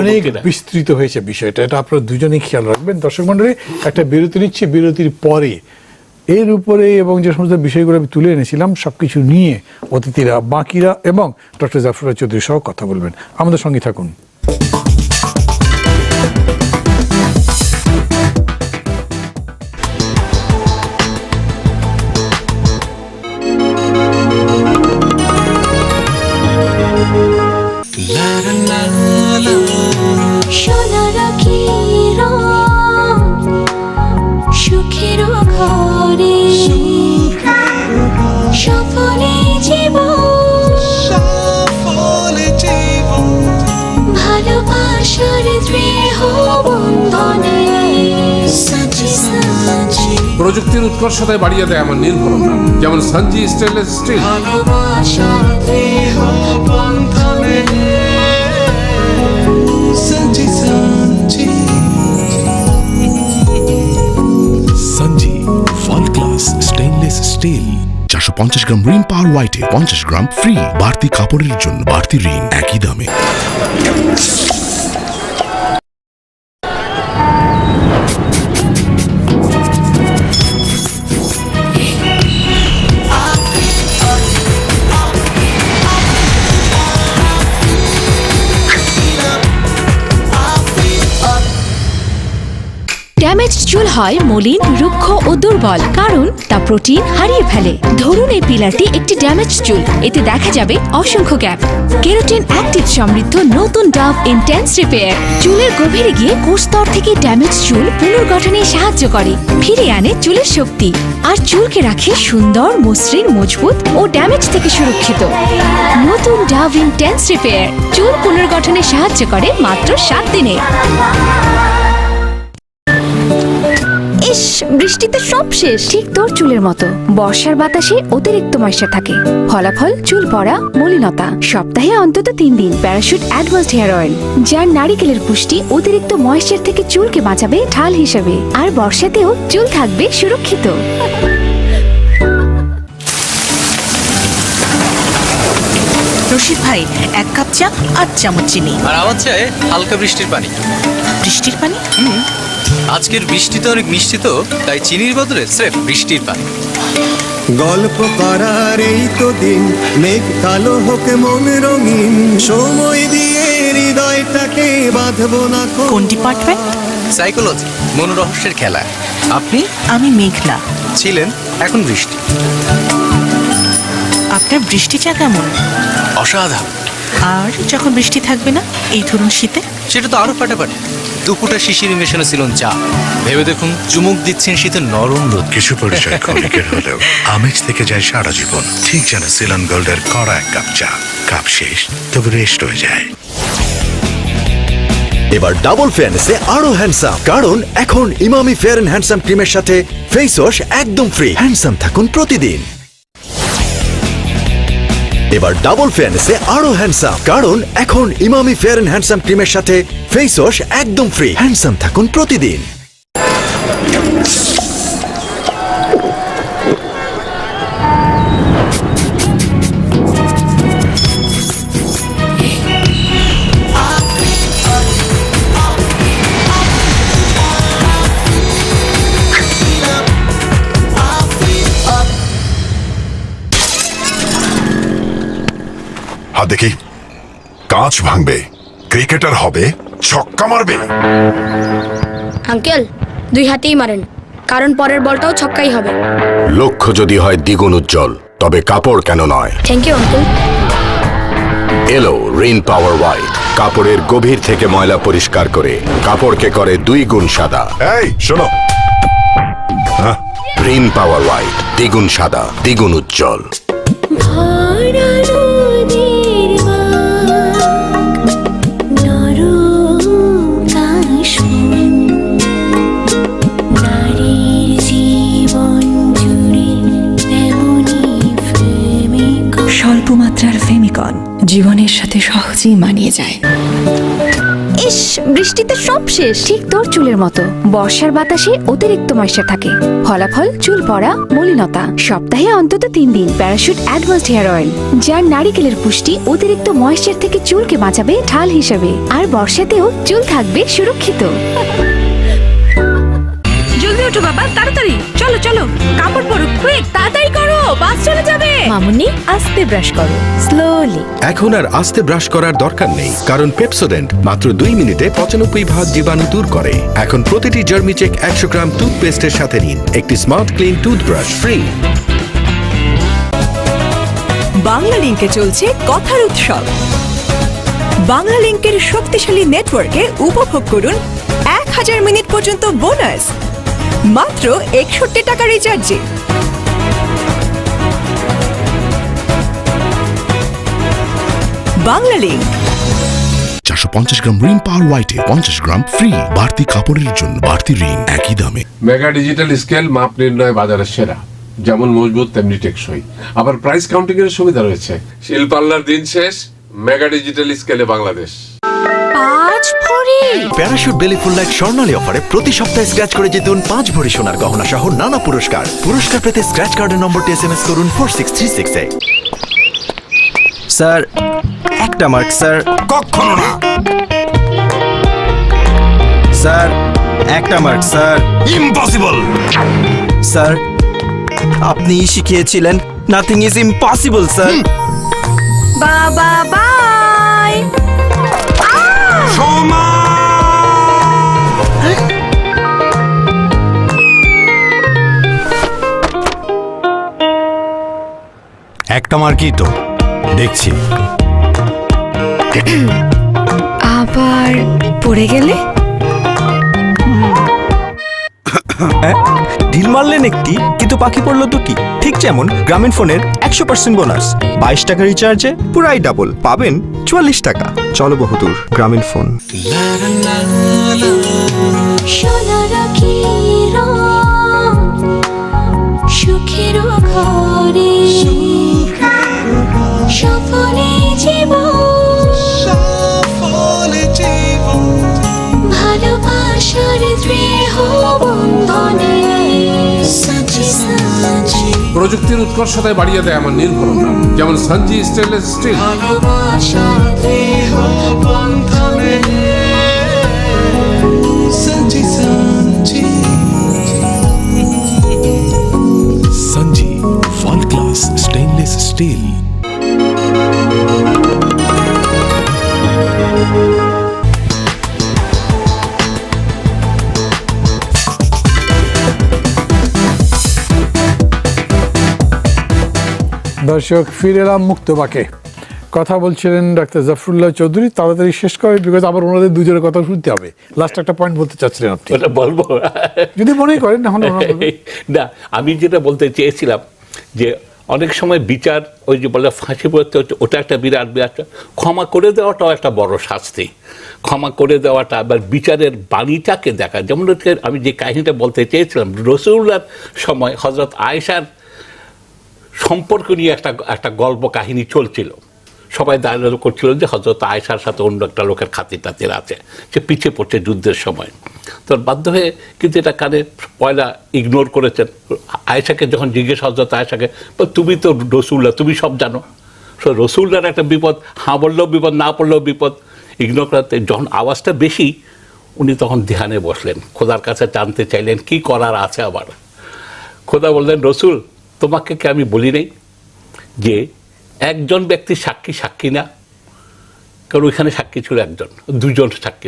অনেক বিস্তৃত হয়েছে বিষয়টা, এটা আপনারা দুজনেই খেয়াল রাখবেন। দর্শক মণ্ডলী, একটা বিরতি নিচ্ছে, বিরতির পরে এর উপরে এবং যে সমস্ত বিষয়গুলো আমি তুলে এনেছিলাম সবকিছু নিয়ে অতিথিরা, বাকিরা এবং ডক্টর জাফর চৌধুরী সহ কথা বলবেন। আমাদের সঙ্গে থাকুন। সুখের ঘরে সফলে জীবন ভালোবাসার দৃঢ় বন্ধনে প্রযুক্তির উৎকর্ষতায় বাড়িয়ে দেয় আমার নির্ভরতা, যেমন সঞ্জি স্টেনলেস স্টিল। ভালোবাসার দৃঢ় বন্ধনে সঞ্জি ওয়ার্ল্ড ক্লাস স্টেইনলেস স্টিল। 450 গ্রাম রিন পাওয়ার হোয়াইটে 50 গ্রাম ফ্রি। বাড়তি কাপড়ের জন্য বাড়তি রিন একই দামে। ড্যামেজড চুল হয় মলিন, রুক্ষ ও দুর্বল, কারণ তা প্রোটিন হারিয়ে ফেলে। ধরুন এই পিলারটি একটি ড্যামেজড চুল, এতে দেখা যাবে অসংখ্য গ্যাপ। কেরাটিন অ্যাক্টিভ সমৃদ্ধ নতুন ডাভ ইন্টেন্স রিপেয়ার চুলের গভীরে গিয়ে কোষস্তর থেকে ড্যামেজ চুল পুনর্গঠনে সাহায্য করে, ফিরিয়ে আনে চুলের শক্তি আর চুলকে রাখে সুন্দর, মসৃণ, মজবুত ও ড্যামেজ থেকে সুরক্ষিত। নতুন ডাভ ইন্টেন্স রিপেয়ার চুল পুনর্গঠনে সাহায্য করে মাত্র 7 দিনে। ইস, বৃষ্টিতে সব শেষ। ঠিক তোর চুলের মতো বর্ষার বাতাসে অতিরিক্ত ময়েশ্চার থাকে, ফলাফল চুল পড়া, মলিনতা। সপ্তাহে অন্তত 3 দিন প্যারাশুট অ্যাডভান্সড হেয়ার অয়েল, যার নারিকেলের পুষ্টি অতিরিক্ত ময়েশ্চার থেকে চুলকে বাঁচাবে ঢাল হিসেবে, আর বর্ষাতেও চুল থাকবে সুরক্ষিত। রশিদ ভাই, 1 কাপ চা, 8 চামচ চিনি। আর আমার চাই হালকা বৃষ্টির পানি। বৃষ্টির পানি? আজকের বৃষ্টি তো অনেক মিষ্টি, তো তাই চিনির বদলে স্রেফ বৃষ্টির পানি। গল্প করার এই তো দিন, মেঘ কালো হোক মন রঙিন, সময় দিয়ে হৃদয়টাকে বাঁধবো না। কোন ডিপার্টমেন্ট? সাইকোলজি, মনোরহস্যের খেলা। আপনি? আমি মেঘলা। ছিলেন, এখন বৃষ্টি। আপনার বৃষ্টি চা কেমন? অসাধারণ। আর যখন বৃষ্টি থাকবে না, এই ধরুন শীতে? সেটা তো আরো ফাটাফাটি। দুপুরটা শিশির মেশানো ছিল চা। ভেবে দেখুন, চুমুক দিচ্ছেন শীতের নরম রোদ। কিছু পরিচয় ক্ষণিকের হলেও আমেজ থেকে যায় সারা জীবন। ঠিক যেন সিলন গোল্ডের কড়া 1 কাপ চা। কাপ শেষ, তবে রেস্ট হয়ে যায়। এবার ডাবল ফেয়ারনেসে আরো হ্যান্ডসাম, কারণ এখন ইমামি ফেয়ার এন্ড হ্যান্ডসাম ক্রিমের সাথে ফেস ওয়াশ একদম ফ্রি। হ্যান্ডসাম থাকুন প্রতিদিন। এবার ডাবল ফেয়ারনেসে আরো হ্যান্ডসাম, কারণ এখন ইমামি ফেয়ার এন্ড হ্যান্ডসাম ক্রিমের সাথে ফেস ওয়াশ একদম ফ্রি। হ্যান্ডসাম থাকুন প্রতিদিন। হাত দেখি, কাঁচ ভাঙবে, ক্রিকেটার হবে, ছক্কা মারবে। আঙ্কেল, 2 হাতেই মারেন, কারণ পরের বলটাও ছক্কাই হবে। লক্ষ্য যদি হয় দ্বিগুণ উজ্জ্বল, তবে কাপড় কেন নয়? Thank you uncle. এলো রিন পাওয়ার হোয়াইট, কাপড়ের গভীর থেকে ময়লা পরিষ্কার করে কাপড়কে করে 2 গুণ সাদা। এই শোনো, রিন পাওয়ার হোয়াইট, দ্বিগুণ সাদা, দ্বিগুণ উজ্জ্বল। স্বল্প মাত্রার ফেমিকন জীবনের সাথে সহজেই মানিয়ে যায়। ইস, বৃষ্টিতে সব শেষ। ঠিক তোর চুলের মতো বর্ষার বাতাসে অতিরিক্ত ময়েশ্চার থাকে, ফলাফল চুল পড়া, মলিনতা। সপ্তাহে অন্তত 3 দিন প্যারাশুট অ্যাডভান্সড হেয়ার অয়েল, যার নারিকেলের পুষ্টি অতিরিক্ত ময়েশ্চার থেকে চুলকে বাঁচাবে ঢাল হিসেবে। আর বর্ষাতেও চুল থাকবে সুরক্ষিত। জলদি ওঠো বাবা, তাড়াতাড়ি চলো চলো, কাপড় পরো, কুইক তাড়াতাড়ি করো, বাস চলে যাবে। মামুনি আস্তে ব্রাশ করো, স্লোলি। এখন আর আস্তে ব্রাশ করার দরকার নেই, কারণ পেপসোডেন্ট মাত্র 2 মিনিটে 95% জীবাণু দূর করে। এখন প্রতিটি জার্মি চেক 100 গ্রাম টুথপেস্টের সাথে নিন একটি smart clean toothbrush free. Bangla লিংকে চলছে কথার উৎসব। বাংলা লিংকের শক্তিশালী নেটওয়ার্কে উপভোগ করুন 1000 মিনিট পর্যন্ত বোনাস মাত্র 61 টাকা রিচার্জে। বাংলা লিংক। 450 গ্রাম রিন পাওয়ার হোয়াইটে 50 গ্রাম ফ্রি। বাড়তি কাপড়ের জন্য বাড়তি রিন একই দামে। মেগা ডিজিটাল স্কেল মাপ নির্ণয় বাজারের সেরা, যেমন মজবুত তেমনি টেকসই, আবার প্রাইস কাউন্টিং এর সুবিধা রয়েছে। শিল্পাল্লার দিন শেষ, মেগা ডিজিটাল স্কেলে বাংলাদেশ। 5 ভরি প্যারাশুট বেলি ফুল লাইট স্বর্ণালী অফারে প্রতি সপ্তাহে স্ক্র্যাচ করে জিতুন 5 ভরি সোনার গহনা সহ নানা পুরস্কার। পুরস্কার পেতে স্ক্র্যাচ কার্ডের নম্বরটি SMS করুন 46366 এ। স্যার একটা মার্ক স্যার। কখনো না। স্যার একটা মার্ক স্যার। ইম্পসিবল। স্যার আপনি শিখিয়েছিলেন নাথিং ইজ ইম্পসিবল স্যার। বাবা বাই। সোমা। একটা মার্কই তো দেখছি। আবার পড়ে গেলে? ঢিল মারলেন একটি, কিন্তু পাখি পড়লো দুটি। ঠিক যেমন গ্রামীণ ফোনের 100% বোনাস, 22 টাকা রিচার্জে পুরাই ডাবল পাবেন 44 টাকা। চলো বহুদূর গ্রামীণ ফোন। সোনার কিরণ সুখের ঘরে সফলে জীবন ভালোবাসার দৃঢ় বন্ধনে সাজি সাজি প্রযুক্তির উৎকর্ষতায় বাড়িয়ে দেয় এমন নির্ভরণ নাম, যেমন সানজি স্টেনলেস স্টিল। ভালোবাসার দৃঢ় বন্ধনে সাজি সাজি সঞ্জি ওয়ার্ল্ড ক্লাস স্টেইনলেস স্টিল। দর্শক ফিরে এলাম মুক্তবাকে। কথা বলছিলেন ডাক্তার জাফরুল্লাহ চৌধুরী। তাড়াতাড়ি শেষ করে, বিকজ আবার ওনাদের দুজনের কথা শুনতে হবে। লাস্ট একটা পয়েন্ট বলতে চাচ্ছিলেন আপনি, ওটা বলবো যদি মনে করেন। না হলে না, আমি যেটা বলতে চেয়েছিলাম যে অনেক সময় বিচার, ওই যে বলে ফাঁসি পড়তে হচ্ছে, ওটা একটা বিরাট বিরাট। ক্ষমা করে দেওয়াটাও একটা বড় শাস্তি। ক্ষমা করে দেওয়াটা আবার বিচারের বাণীটাকে দেখা। যেমন হচ্ছে আমি যে কাহিনীটা বলতে চেয়েছিলাম, রসুল্লাহর সময় হজরত আয়েশার সম্পর্ক নিয়ে একটা গল্প কাহিনী চলছিল। সবাই দাঁড়িয়ে করছিল যে হজরত আয়েশার সাথে অন্য একটা লোকের খাতির টাতির আছে, সে পিছিয়ে পড়ছে যুদ্ধের সময়। তো বাধ্য হয়ে কিন্তু এটা কানে পয়লা ইগনোর করেছেন। আয়েশাকে যখন জিজ্ঞেস হজরত আয়েশাকে, তুমি তো রসুল্লাহ, তুমি সব জানো, সো রসুল্লাহর একটা বিপদ, হ্যাঁ বললেও বিপদ, না পড়লেও বিপদ, ইগনোর করাতে যখন আওয়াজটা বেশি, উনি তখন ধ্যানে বসলেন, খোদার কাছে জানতে চাইলেন কি করার আছে আবার। খোদা বললেন, রসুল তোমাকে কি আমি বলি নাই যে একজন ব্যক্তি সাক্ষী সাক্ষী না, কারণ ওইখানে সাক্ষী ছিল একজন, দুজন সাক্ষী